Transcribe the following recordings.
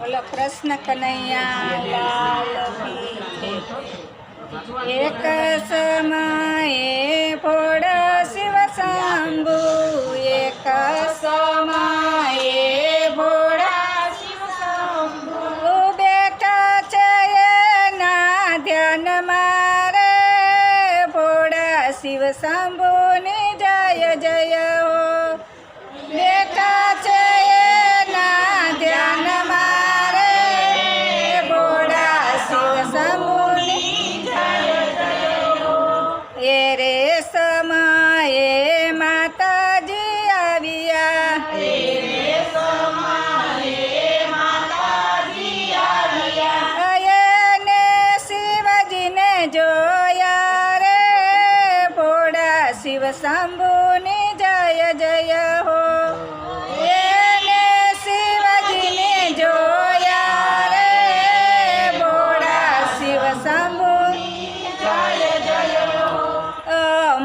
બોલો કૃષ્ણ કનૈયા લાલ કી જય। એક સમયે ફોડ શિવ શંભુ, એક સમયે ફોડ શિવ શંભુ બેઠા છે એના ધ્યાન મારે, ફોડ શિવ શંભુની જય જય હો। બેઠા છે એના ધ્યાન મારે, ફોડા શિવ શંભુની જય જય હો। એ રે સમયે માતાજી આવ્યા, એ રે સમયે માતાજી આવ્યા, એને શિવજીને જોયા રે, ફોડા શિવ શંભુની જય જય હો। એને શિવજીને જોયા રે, ફોડા શિવ શંભુની જય જય હો।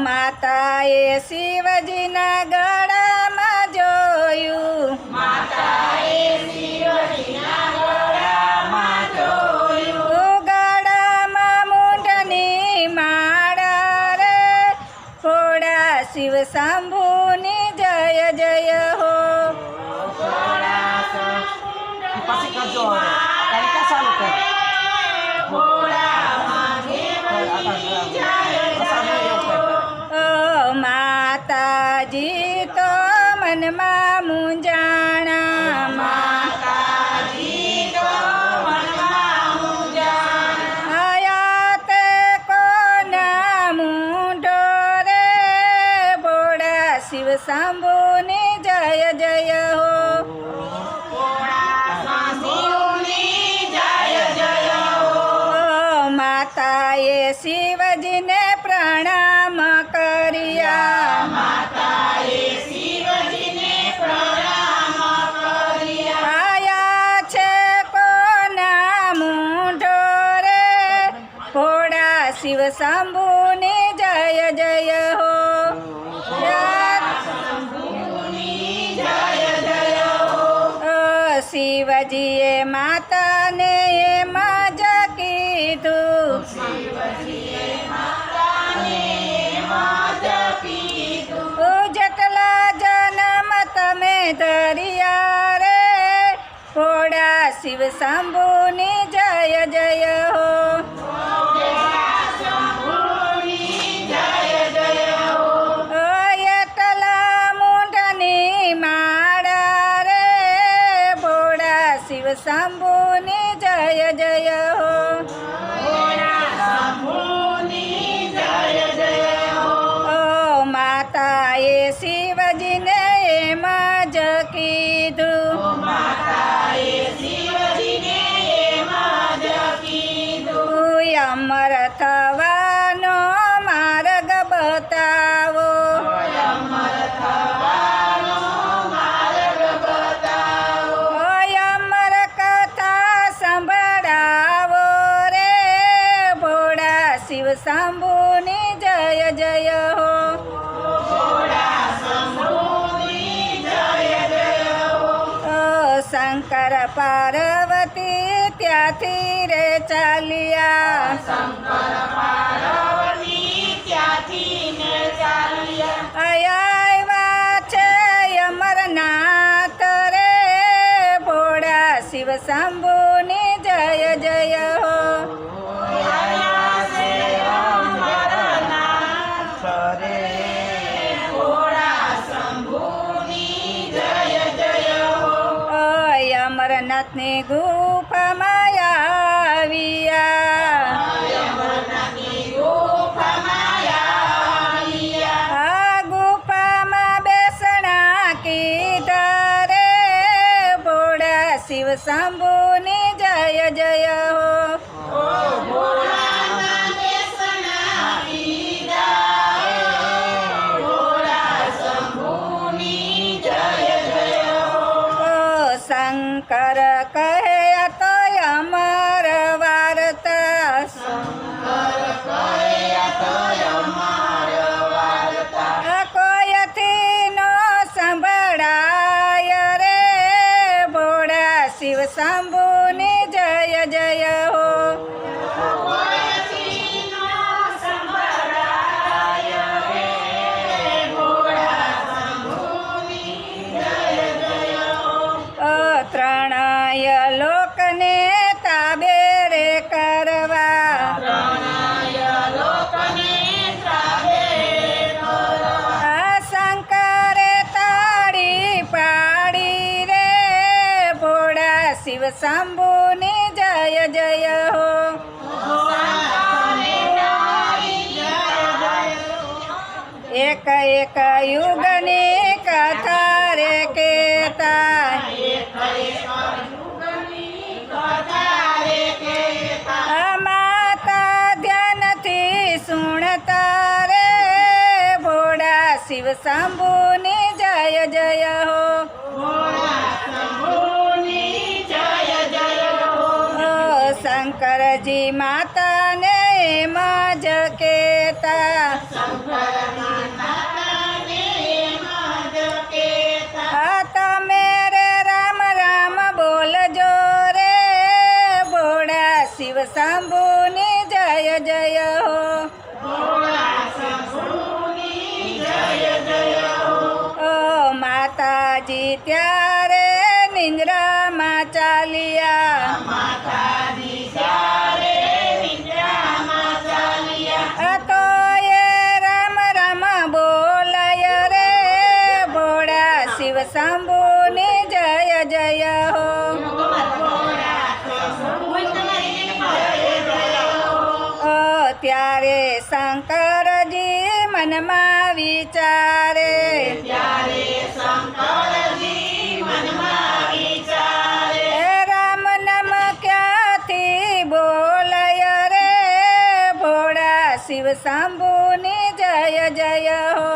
માતાએ શિવજીના ગળામાં જોયું, માતાએ શિવજીના ગળામાં જોયું, ગળામાં મૂંઢની માળા રે, ફોડા શિવ શંભુની જય જય હો। માતાજી તો મનમાં મૂંઝાણા, માતાજી તો મનમાં મૂંઝાણા, આયા તે કોના મૂંઢો રે, ફોડા શિવ શંભુની જય જય હો। માતાએ શિવજીને પ્રણામ કર્યા, માતાએ શિવજીને પ્રણામ કર્યા, આયા છે કોના મૂંઢો રે, ફોડા શિવ શંભુની જય જય હો। શિવજીએ માતાને એમાં જ કીધું, શિવજીએ માતાને એમાં જ કીધું, જેટલા જન્મ તમે ધર્યા રે, ફોડા શિવ શંભુની જય જય હો। એટલા મૂંઢની માળા રે, ફોડા શિવ શંભુની જય જય હો। માતાએ શિવજીને એમાં જ કીધું, માતાએ શિવજીને એમાં જ કીધું, અમર થવાનો માર્ગ બતાવો, અમર થવાનો માર્ગ બતાવો, અમર કથા સંભળાવો રે, ફોડા શિવ શંભુની જય જય હો। શંકર પાર્વતી ત્યાંથી રે ચાલ્યા, શંકર પાર્વતી ત્યાંથી ને ચાલ્યા, આવ્યા છે અમરનાથ રે, ફોડા શિવ શંભુની જય જય હો। અમરનાથની ગુફામાં આવ્યા, આ ગુફામાં બેસણા કીધા રે, ફોડા શિવ શંભુની જય જય હો। શંકર કહે તો અમર વાર્તા, શંકર કહે તો અમર વાર્તા, કોઈથી નો સંભળાય રે, ફોડા શિવ શિવ શંભુની જય જય હો ત્રણય લોકને તાબે રે કરવા આ શંકરે તાળી પાડી રે ભોળા શિવ શંભુની જય જય હો એક એક યુગની કથા રે કેતા માતા ધ્યાનથી સુણતા રે ભોળા શિવ શંભુની જય જય હો શંકરજી માતાને એમ જ કેતા તમે રે રામ રામ બોલજો રે ભોળા શિવ શંભુની જય જય હો માતાજી ત્યારે નિંદ્રામાં ચાલ્યા તો એ રામ રામ બોલાય રે ભોળા શિવ શંભુની જય જય હો ત્યારે શંકરજી મનમાં વિચારે રામ નામ ક્યાંથી બોલાય રે ભોળા શિવ શંભુની જય જય હો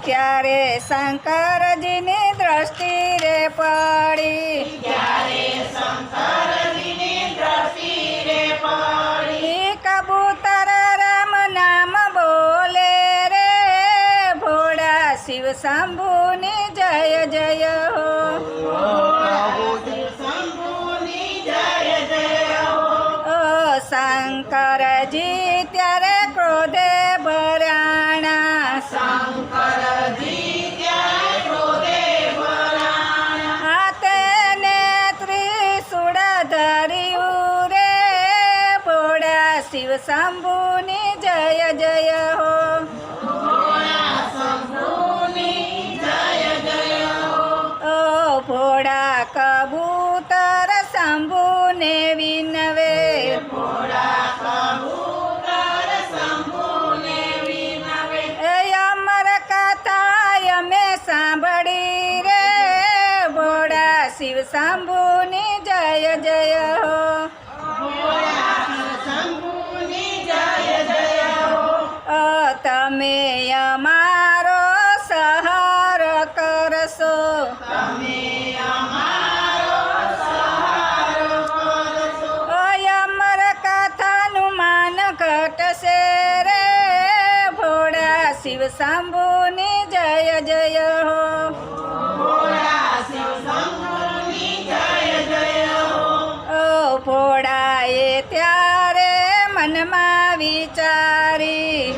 ત્યારે શંકરજીની દ્રષ્ટિ રે પડી કબૂતર રામ નામ બોલે રે ભોળા શિવ શંભુની જય જય હો શંકરજી ત્યારે ક્રોધે ભરાણા હાથે ને ત્રિશૂળ ધર્યું રે ભોળા શિવ શંભુની જય જય હો ભોળા કબૂતર શંભુને વિનવે અમર કથા અમે સાંભળી રે ભોળા શિવ શંભુની જય જય હો તમે અમારો સહાર કરશો અમર કથાનું માન ઘટશે રે ભોળા શિવ શંભુની જય જય હો ભોળાએ ત્યારે મનમાં વિચારી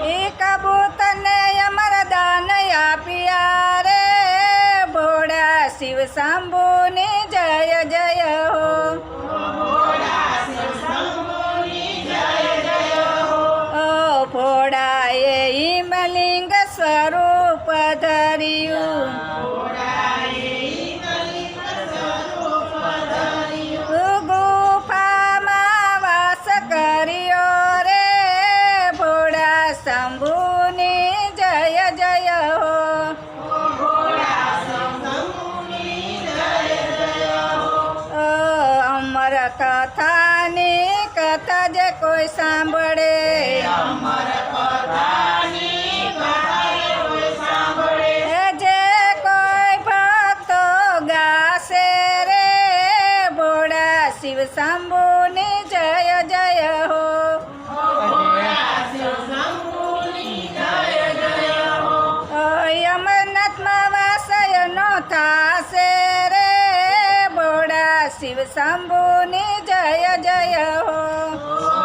એ કબૂતરને અમર દાન આપ્યા રે ભોળા શિવ શંભુની જય જય હો શિવ શંભુની જય જય હો.